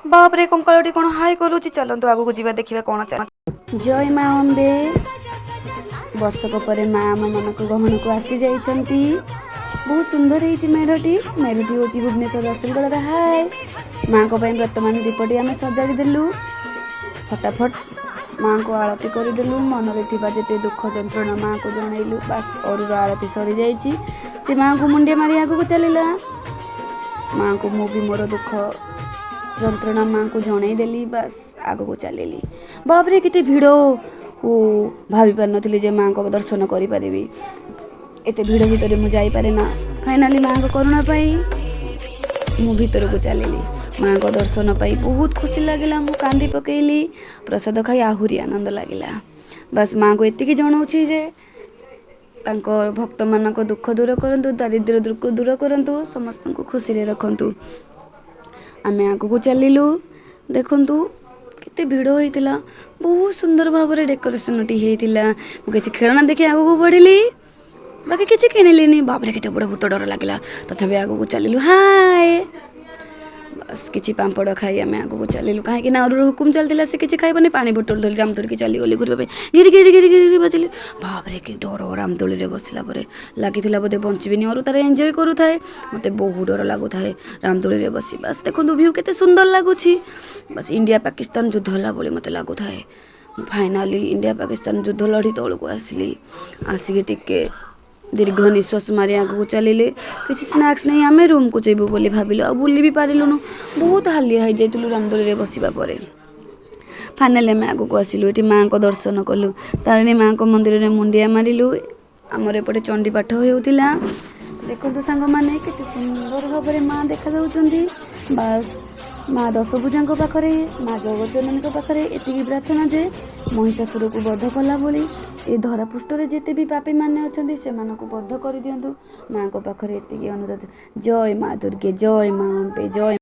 बाप रे कंकाळटी कौन हाई करुच्ची चलतु आगु को जीवा देखिबा कौन चल। जय माँ अम्बे। वर्षक पर माँ आम मन को गहन को आसी जाइछंती। बहुत सुंदर है मेढ़टी। मेढ़टी हूँ भुवनेश्वर रसुलगढ़। हाय माँ को वर्तमान दीपटी आम सजाड़ी देलु। फटाफट माँ को आरती करदेलु। मन में जिते दुख जंत्रणा माँ को जनइलु। बास अरुर आरती सरी जाइए। से माँ को मुंडिया मारी आगू चलला। माँ को मु भी मोर दुख जंत्रणा माँ को जनईदेली। बास आग को चलि। बापरे केते भिड़। ओ भाभी पार नी जे माँ को दर्शन करी। एते भिड़ भितर मु जाई पारे ना। फाइनाली माँ को करुणा पाई मु भीतर को चलि। माँ को दर्शन पाई बहुत खुशी लगिला। मु कांदी पकेली। प्रसाद खाई आहुरी आनंद लगिला। बस माँ को एतिकी जनाऊँ जे तांकर भक्त मान को दुख दूर करंतु, दारिद्र्य दुख दूर करंतु, समस्त को खुशी रे रखंतु। आमे आगु को चलिलु। देखंतु केते भिड़ होइतिला। बहुत सुंदर भाव में डेकोरेशन होइतिला। मु किछि खेलना देखि आगु को बढ़िली। बाकी किछि किनिलिनी। बापरे केते बड़ भूत डर लागिला। तथापि आगु को चलिलु। हाय बस किछि पांपड़ खाई आमे आगु को चलिलु। कहीं ना अरुर हुकुम चलतिला से किछि खाइबनी। पानी बोतल धरि रामदोली के चली गली घुरबा पे। गिरी गिरी गिरी गिरी बजिली। बापरे कि डर। रामदोली रे बसिला परे लागितिला बोधे बंचिबिनी। अरु तार एंजॉय करूथाए। मते बहुत डर लागुथाए रामदोली रे बसी। बस देखंतु व्यू केते सुंदर लागुछि। बस इंडिया पाकिस्तान युद्ध होला बोली मते लागुथाए। फाइनाली इंडिया पाकिस्तान युद्ध लड़ी तौल को आसिली। आसिके टिके दीर्घ निश्वास मारी आगू चलिले। किसी स्नाक्स नहीं आम रूम को जेबू बोली भाविलु। आ बुली भी पारिलुनु। बहुत हालिया हो जाइलु रामदोली रे बसिबा परे। फाइनाली आम आगू को आसिलु। एठी माँ को दर्शन कलु। तारिणी माँ को मंदिर रे मुंडिया मारिलु। आमर एपटे चंडी पाठ होउतिला। देखंतु सांग माने केते सुंदर भाव में माँ देखा जाउचंदी। बस माँ दशभुजा पाखरे, माँ जगज्जननी पाखरे एतिकी प्रार्थना जे महिषासुर को बध कला बोली ए धरा पृष्ठ जिते भी पापी माने अछंती से मानको बध कर दियंतु। माँ को पाखरे एतिकी अनुरोध। जय माँ दुर्गे, जय माँ अम्बे, जय।